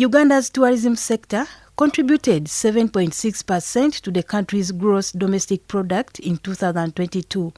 Uganda's tourism sector contributed 7.6% to the country's gross domestic product in 2022.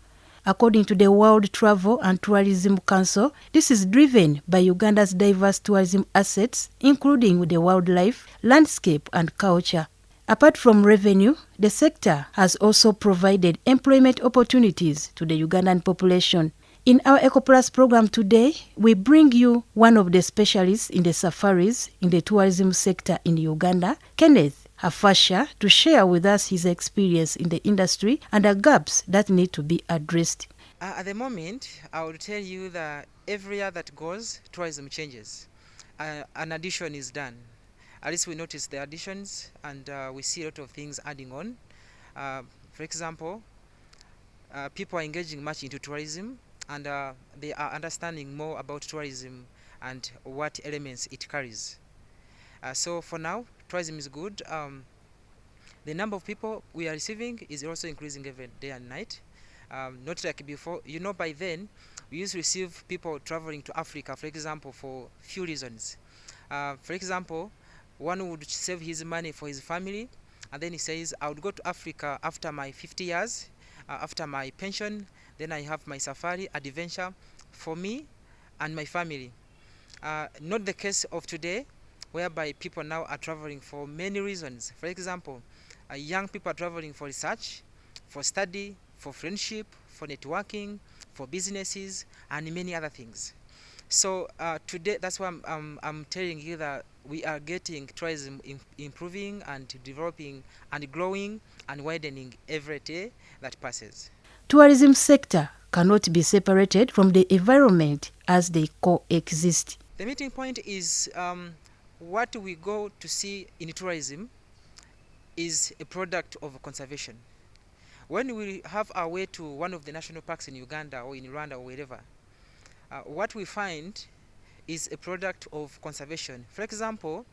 According to the World Travel and Tourism Council, this is driven by Uganda's diverse tourism assets, including the wildlife, landscape and culture. Apart from revenue, the sector has also provided employment opportunities to the Ugandan population. In our EcoPlus program today, we bring you one of the specialists in the safaris in the tourism sector in Uganda, Kenneth Hafasha, to share with us his experience in the industry and the gaps that need to be addressed. At the moment, I would tell you that every year that goes, tourism changes. An addition is done. At least we notice the additions and we see a lot of things adding on. For example, people are engaging much into tourism and they are understanding more about tourism and what elements it carries. So for now, tourism is good. The number of people we are receiving is also increasing every day and night. Not like before. By then, we used to receive people traveling to Africa, for example, for few reasons. For example, one would save his money for his family, and then he says, I would go to Africa after my 50 years, after my pension, then I have my safari adventure for me and my family. Not the case of today, whereby people now are traveling for many reasons. For example, young people are traveling for research, for study, for friendship, for networking, for businesses, and many other things. So today, that's why I'm telling you that we are getting tourism improving and developing and growing and widening every day that passes. Tourism sector cannot be separated from the environment as they coexist. The meeting point is what we go to see in tourism is a product of conservation. When we have our way to one of the national parks in Uganda or in Rwanda or wherever, what we find is a product of conservation. For example,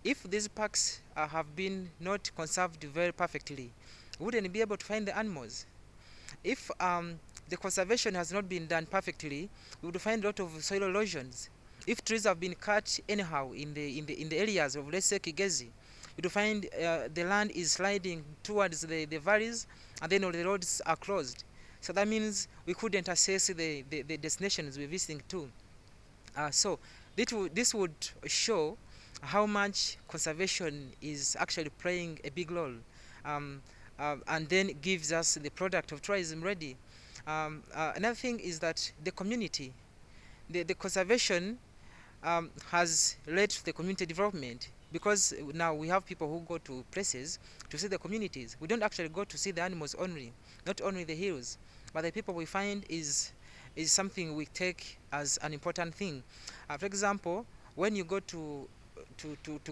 if these parks have been not conserved very perfectly, we wouldn't be able to find the animals. If the conservation has not been done perfectly, we would find a lot of soil erosions. If trees have been cut anyhow in the areas of, let's say, Kigezi, you would find the land is sliding towards the valleys, and then all the roads are closed. So that means we couldn't assess the destinations we're visiting to. So this would show how much conservation is actually playing a big role, and then gives us the product of tourism ready. Another thing is that the community, the conservation has led to the community development, because now we have people who go to places to see the communities. We don't actually go to see the animals only, not only the hills, but the people we find is something we take as an important thing. For example, when you go to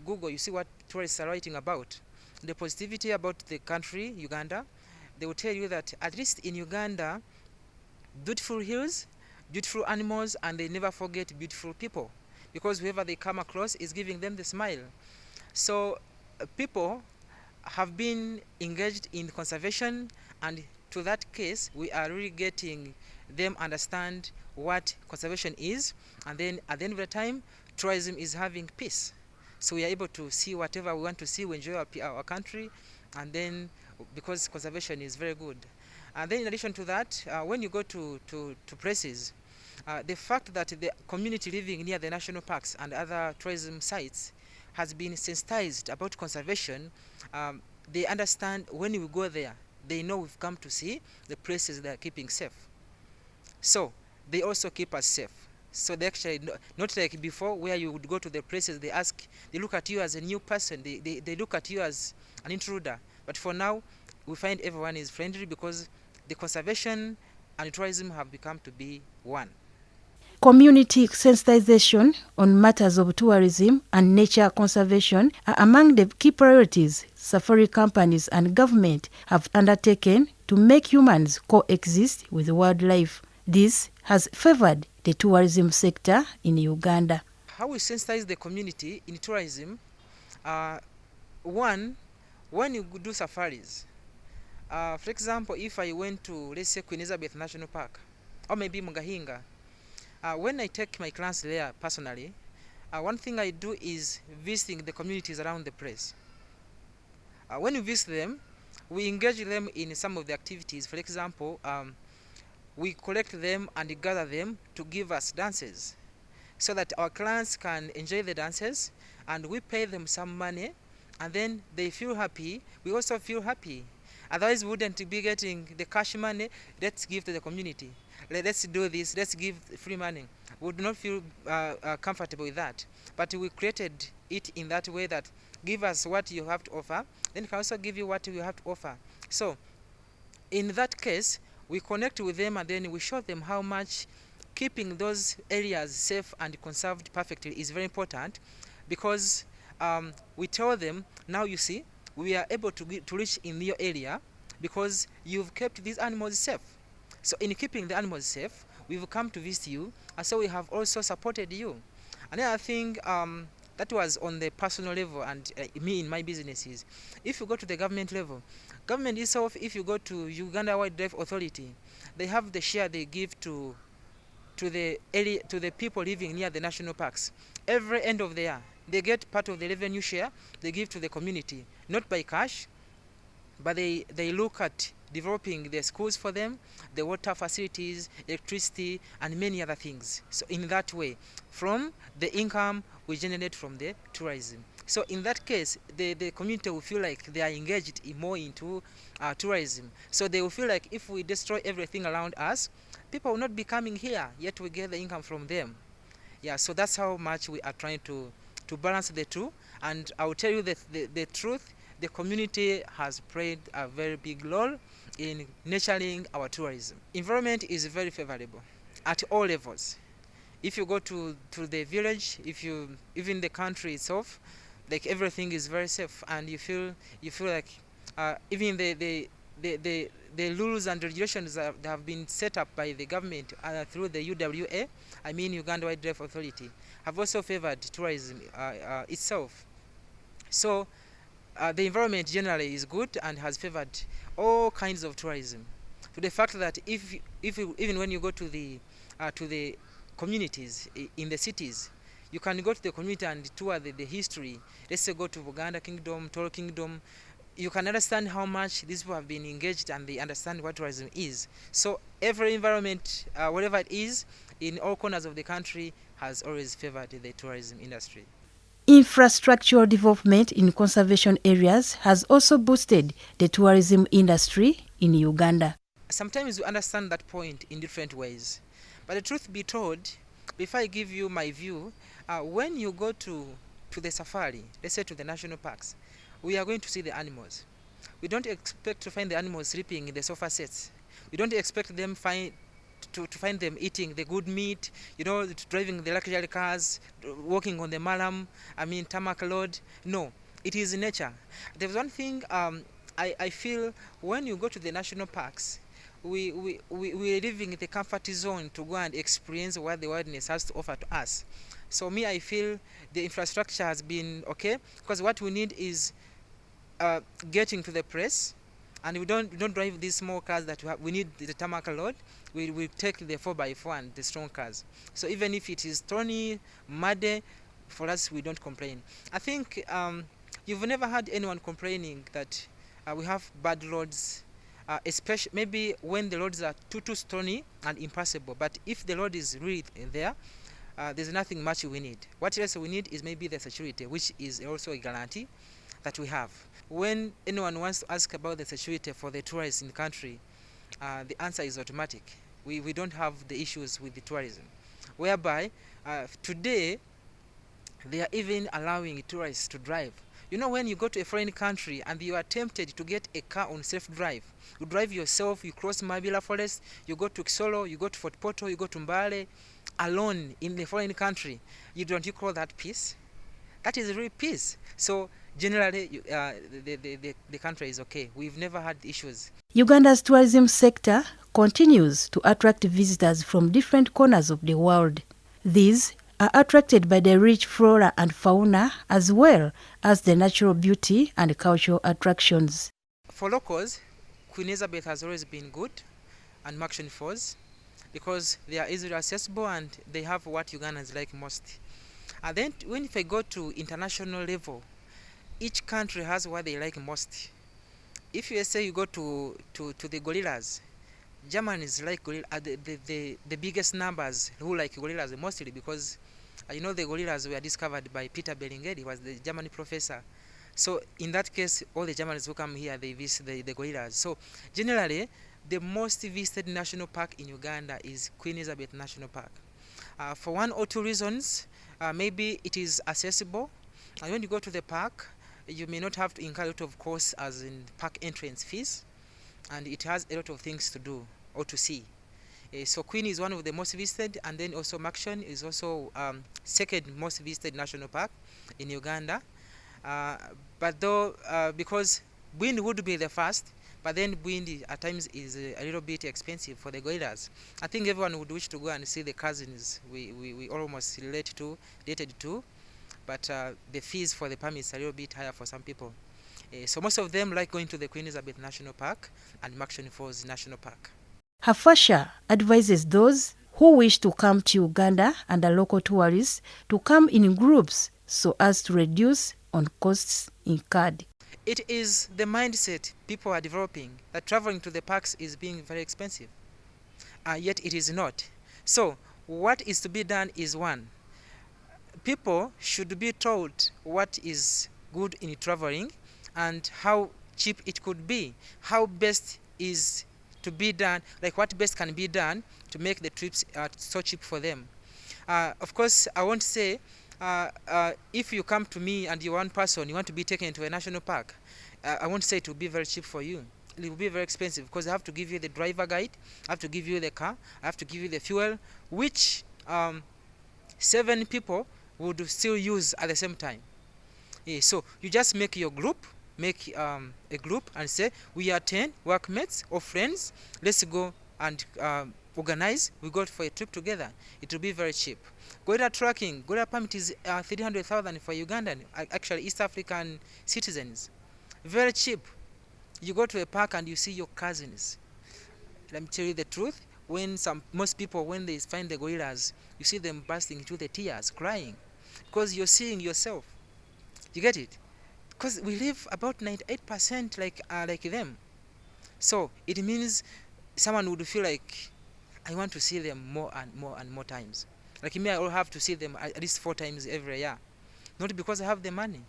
Google, you see what tourists are writing about. The positivity about the country, Uganda. They will tell you that at least in Uganda, beautiful hills, beautiful animals, and they never forget beautiful people, because whoever they come across is giving them the smile. So people have been engaged in conservation, and to that case, we are really getting them understand what conservation is, and then at the end of the time, tourism is having peace. So we are able to see whatever we want to see, we enjoy our country, and then because conservation is very good. And then in addition to that, when you go to places, the fact that the community living near the national parks and other tourism sites has been sensitized about conservation, they understand when we go there, they know we've come to see the places they are keeping safe. So they also keep us safe. So they actually, not like before where you would go to the places, they look at you as a new person, they look at you as an intruder. But for now, we find everyone is friendly because the conservation and tourism have become to be one. Community sensitization on matters of tourism and nature conservation are among the key priorities safari companies and government have undertaken to make humans coexist with wildlife. This has favored the tourism sector in Uganda. How we sensitize the community in tourism, one, when you do safaris, for example, if I went to, let's say, Queen Elizabeth National Park, or maybe Mugahinga, when I take my clients there personally, One thing I do is visiting the communities around the place. When we visit them, we engage them in some of the activities. For example, we collect them and gather them to give us dances so that our clients can enjoy the dances, and we pay them some money, and then they feel happy. We also feel happy. Otherwise, we wouldn't be getting the cash money. Let's give to the community. Let's do this. Let's give free money. We would not feel comfortable with that. But we created it in that way that give us what you have to offer, then can also give you what you have to offer. So in that case, we connect with them and then we show them how much keeping those areas safe and conserved perfectly is very important, because we tell them, now you see, we are able to reach in your area because you've kept these animals safe. So in keeping the animals safe, we've come to visit you, and so we have also supported you. Another thing that was on the personal level, and me in my businesses, if you go to the government level, government itself, if you go to Uganda Wildlife Authority, they have the share they give to the area, to the people living near the national parks. Every end of the year, they get part of the revenue share they give to the community, not by cash, but they look at developing the schools for them, the water facilities, electricity, and many other things. So in that way, from the income we generate from the tourism. So in that case, the community will feel like they are engaged more into tourism. So they will feel like if we destroy everything around us, people will not be coming here, yet we get the income from them. Yeah, so that's how much we are trying to balance the two. And I will tell you the truth, the community has played a very big role in nurturing our tourism. Environment is very favorable at all levels. If you go to the village, even the country itself, like everything is very safe, and you feel like even the rules and regulations that have been set up by the government through the UWA, I mean Uganda Wildlife Authority, have also favored tourism itself. So the environment generally is good and has favored all kinds of tourism, to the fact that even when you go to the communities in the cities, you can go to the community and tour the history. Let's say go to Buganda Kingdom, Toro Kingdom. You can understand how much these people have been engaged and they understand what tourism is. So every environment, whatever it is, in all corners of the country, has always favored the tourism industry. Infrastructural development in conservation areas has also boosted the tourism industry in Uganda. Sometimes we understand that point in different ways. But the truth be told, before I give you my view, when you go to the safari, let's say to the national parks, we are going to see the animals. We don't expect to find the animals sleeping in the sofa sets. We don't expect them to find them eating the good meat, driving the luxury cars, walking on the tarmac road. No, it is nature. There's one thing I feel when you go to the national parks, we're living in the comfort zone to go and experience what the wilderness has to offer to us. So me, I feel the infrastructure has been okay, because what we need is getting to the place, and we don't drive these small cars that we need the tarmac road. We take the 4x4 and the strong cars. So even if it is stony, muddy, for us we don't complain. I think you've never had anyone complaining that we have bad roads, especially maybe when the roads are too stony and impassable. But if the road is really there, there's nothing much we need. What else we need is maybe the security, which is also a guarantee that we have. When anyone wants to ask about the security for the tourists in the country, the answer is automatic. We don't have the issues with the tourism, whereby today they are even allowing tourists to drive. When you go to a foreign country and you are tempted to get a car on safe drive, you drive yourself, you cross Mabila Forest, you go to Kisoro, you go to Fort Portal, you go to Mbale, alone in the foreign country. You call that peace? That is real peace. So generally, the country is okay. We've never had issues. Uganda's tourism sector continues to attract visitors from different corners of the world. These are attracted by the rich flora and fauna, as well as the natural beauty and cultural attractions. For locals, Queen Elizabeth has always been good, and Maction Falls, because they are easily accessible and they have what Ugandans like most. And then if I go to international level, each country has what they like most. If you say you go to the gorillas, Germans like the biggest numbers who like gorillas mostly because the gorillas were discovered by Peter Bellingeri, was the German professor. So in that case, all the Germans who come here, they visit the gorillas. So generally, the most visited national park in Uganda is Queen Elizabeth National Park. For one or two reasons, maybe it is accessible. And when you go to the park, you may not have to incur a lot of costs as in park entrance fees, and it has a lot of things to do or to see. So Queen is one of the most visited, and then also Makshon is also second most visited national park in Uganda. But though, because Bwindi would be the first, but then Bwindi at times is a little bit expensive for the gorillas. I think everyone would wish to go and see the cousins we almost related to, but the fees for the permits are a little bit higher for some people. So most of them like going to the Queen Elizabeth National Park and Makshon Falls National Park. Hafasha advises those who wish to come to Uganda and the local tourists to come in groups so as to reduce on costs incurred. It is the mindset people are developing that traveling to the parks is being very expensive, yet it is not. So what is to be done is, one, people should be told what is good in traveling and how cheap it could be, how best is to be done, like what best can be done to make the trips so cheap for them. Of course, I won't say if you come to me and you're one person, you want to be taken to a national park, I won't say it will be very cheap for you. It will be very expensive because I have to give you the driver guide, I have to give you the car, I have to give you the fuel, which 7 people would still use at the same time. So you just make your group, make a group and say, we are 10 workmates or friends, let's go and organize, we go for a trip together. It will be very cheap. Gorilla tracking, gorilla permit is 300,000 for Ugandan, actually East African citizens. Very cheap. You go to a park and you see your cousins. Let me tell you the truth, most people, when they find the gorillas, you see them bursting into the tears, crying, because you're seeing yourself. You get it? Because we live about 98% like them. So it means someone would feel like, I want to see them more and more and more times. Like me, I will have to see them at least 4 times every year. Not because I have the money.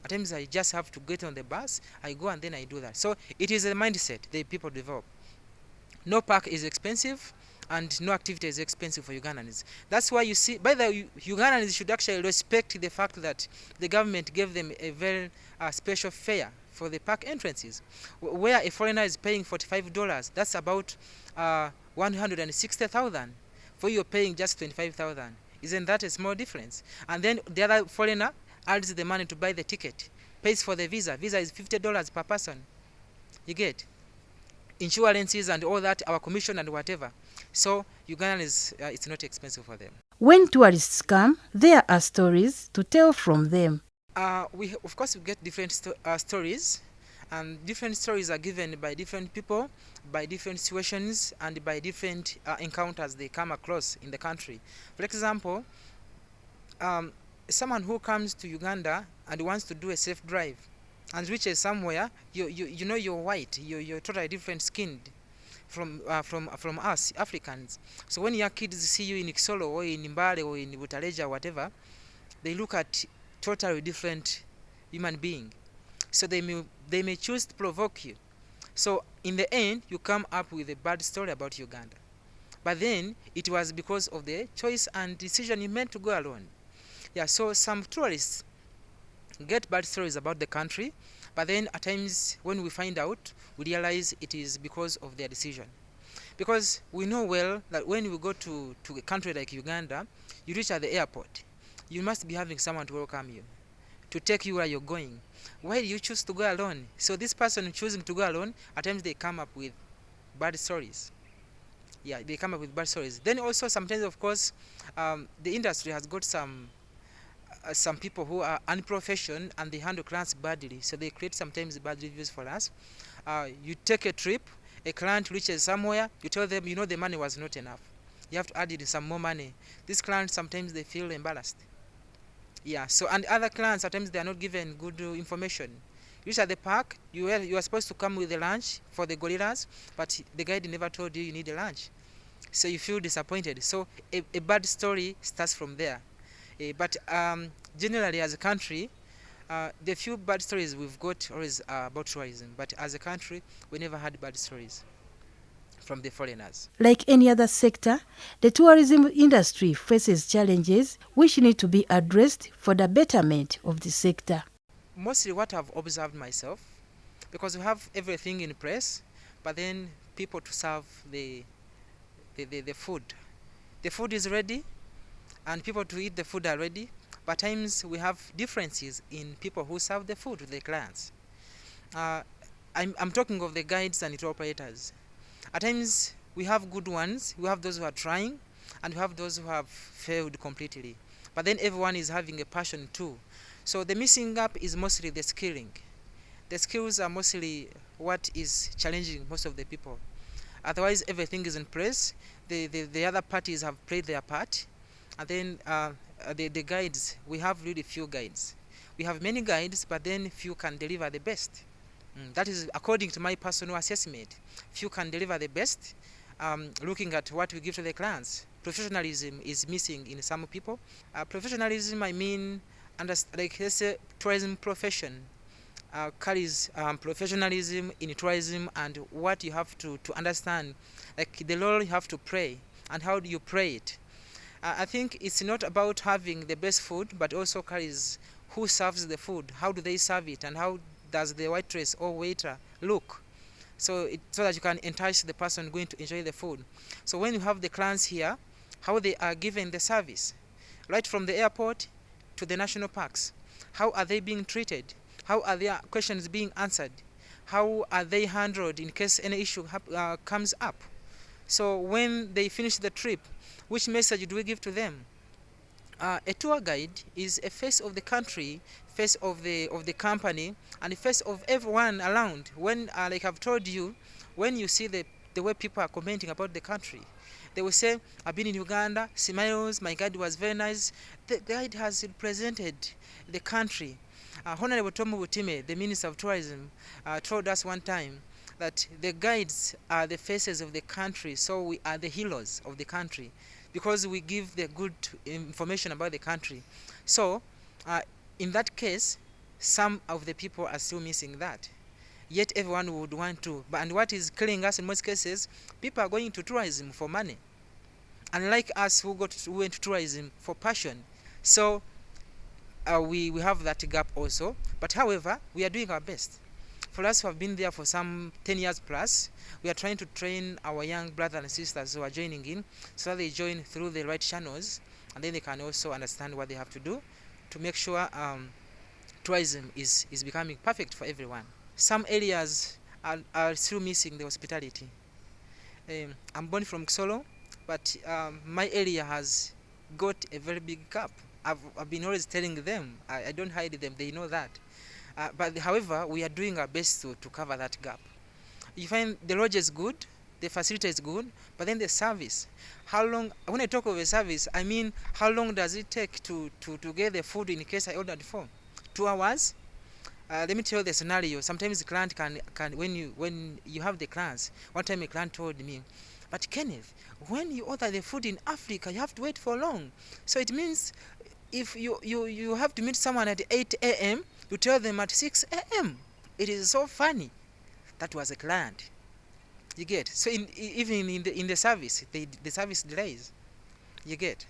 At times I just have to get on the bus, I go and then I do that. So it is a mindset that people develop. No park is expensive and no activity is expensive for Ugandans. That's why you see, by the way, Ugandans should actually respect the fact that the government gave them a very special fare for the park entrances. Where a foreigner is paying $45, that's about 160,000. For you paying just 25,000. Isn't that a small difference? And then the other foreigner adds the money to buy the ticket, pays for the visa. Visa is $50 per person. You get insurances and all that, our commission and whatever. So Uganda it's not expensive for them. When tourists come, there are stories to tell from them. We get different stories, and different stories are given by different people, by different situations, and by different encounters they come across in the country. For example, someone who comes to Uganda and wants to do a safe drive and reaches somewhere, you're white, you're totally different skinned from us Africans. So when your kids see you in Kisolo or in Mbale or in Butaleja or whatever, they look at totally different human being. So they may choose to provoke you. So in the end, you come up with a bad story about Uganda. But then it was because of the choice and decision you made to go alone. Yeah, so some tourists get bad stories about the country, but then at times when we find out, we realize it is because of their decision. Because we know well that when we go to a country like Uganda, you reach at the airport, you must be having someone to welcome you, to take you where you're going. Why do you choose to go alone? So this person choosing to go alone, at times they come up with bad stories. Yeah, they come up with bad stories. Then also sometimes, of course, the industry has got some people who are unprofessional and they handle clients badly. So they create sometimes bad reviews for us. You take a trip, a client reaches somewhere, you tell them, the money was not enough. You have to add in some more money. These clients, sometimes they feel embarrassed. Yeah, so and other clients sometimes they are not given good information. You reach at the park, you are supposed to come with a lunch for the gorillas, but the guide never told you need a lunch. So you feel disappointed. So a bad story starts from there. But generally as a country, the few bad stories we've got always are about tourism. But as a country, we never had bad stories from the foreigners. Like any other sector, the tourism industry faces challenges which need to be addressed for the betterment of the sector. Mostly what I've observed myself, because we have everything in place, but then people to serve the food. The food is ready, and people to eat the food are ready, but times we have differences in people who serve the food to the clients. I'm talking of the guides and tour operators. At times we have good ones, we have those who are trying, and we have those who have failed completely. But then everyone is having a passion too. So the missing gap is mostly the skilling. The skills are mostly what is challenging most of the people. Otherwise everything is in place. The other parties have played their part. And then the guides, we have really few guides. We have many guides, but then few can deliver the best. That is according to my personal assessment. Few can deliver the best. Looking at what we give to the clients, professionalism is missing in some people. Professionalism, I mean, like let's say tourism profession carries professionalism in tourism, and what you have to understand, like the role you have to play and how do you play it. I think it's not about having the best food, but also carries who serves the food, how do they serve it, and how does the waitress or waiter look, so that you can entice the person going to enjoy the food. So when you have the clients here, how they are given the service, right from the airport to the national parks, how are they being treated, how are their questions being answered, how are they handled in case any issue comes up. So when they finish the trip, which message do we give to them? A tour guide is a face of the country, face of the company, and the face of everyone around. When like I've told you, when you see the way people are commenting about the country, they will say, I've been in Uganda, smiles, my guide was very nice. The guide has represented the country. Honorable Tomu Butime, the Minister of Tourism, told us one time that the guides are the faces of the country, so we are the heroes of the country, because we give the good information about the country. So in that case, some of the people are still missing that. Yet everyone would want to. And what is killing us in most cases, people are going to tourism for money, unlike us who went to tourism for passion. So we have that gap also. But however, we are doing our best. For us who have been there for some 10 years plus, we are trying to train our young brothers and sisters who are joining in, so that they join through the right channels, and then they can also understand what they have to do to make sure tourism is becoming perfect for everyone. Some areas are still missing the hospitality. I'm born from Kisoro, but my area has got a very big gap. I've been always telling them, I don't hide them, they know that. But however, we are doing our best to cover that gap. You find the lodge is good, the facility is good, but then the service. How long, when I talk of a service, I mean how long does it take to get the food in case I ordered for? 2 hours? Let me tell you the scenario. Sometimes the client can when you have the clients. One time a client told me, but Kenneth, when you order the food in Africa, you have to wait for long. So it means if you have to meet someone at 8 a.m., you tell them at 6 a.m. It is so funny. That was a client. You get? So even in the service, the service delays. You get?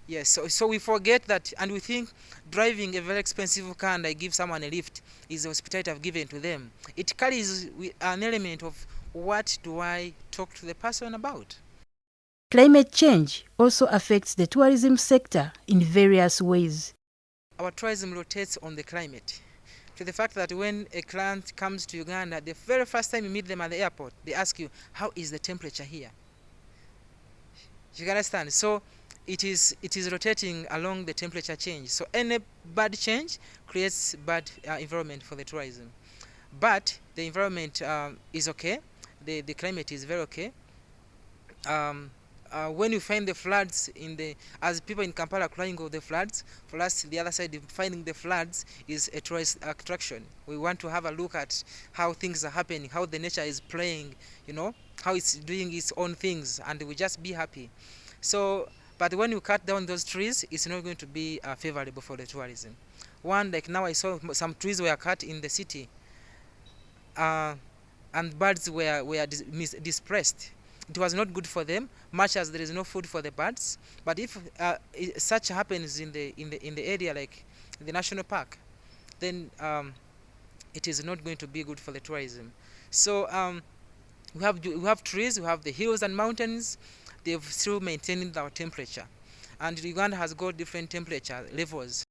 Yes. So we forget that, and we think driving a very expensive car and I give someone a lift is the hospitality I've given to them. It carries an element of what do I talk to the person about. Climate change also affects the tourism sector in various ways. Our tourism rotates on the climate, to the fact that when a client comes to Uganda, the very first time you meet them at the airport, they ask you, how is the temperature here? You can understand? So it is rotating along the temperature change. So any bad change creates bad environment for the tourism. But the environment is okay. The climate is very okay. when you find the floods as people in Kampala crying of the floods, for us the other side finding the floods is a tourist attraction. We want to have a look at how things are happening, how the nature is playing, how it's doing its own things, and we just be happy. So, but when you cut down those trees, it's not going to be favorable for the tourism. One, like now I saw some trees were cut in the city, and birds were displaced. It was not good for them, much as there is no food for the birds. But if such happens in the area like the national park, then it is not going to be good for the tourism. So we have trees, we have the hills and mountains. They've still maintained our temperature, and Uganda has got different temperature levels.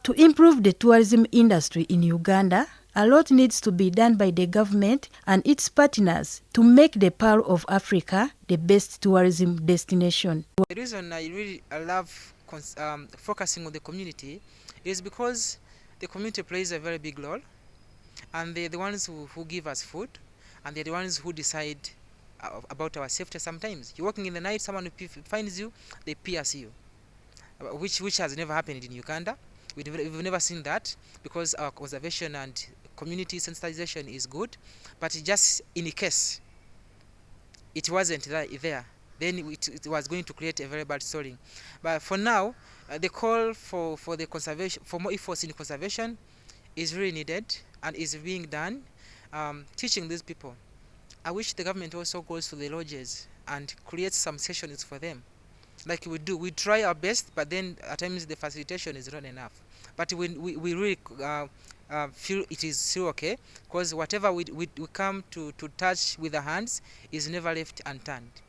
To improve the tourism industry in Uganda, a lot needs to be done by the government and its partners to make the Pearl of Africa the best tourism destination. The reason I love focusing on the community is because the community plays a very big role, and they're the ones who give us food, and they're the ones who decide about our safety. Sometimes you're walking in the night, someone finds you, they pierce you, which has never happened in Uganda. We've never seen that, because our conservation and community sensitization is good. But just in case it wasn't there, then it was going to create a very bad story. But for now, the call for the conservation, for more efforts in conservation, is really needed and is being done. Teaching these people. I wish the government also goes to the lodges and creates some sessions for them. Like we do, we try our best, but then at times the facilitation is not enough. But we really feel it is still okay, because whatever we come to touch with our hands is never left unturned.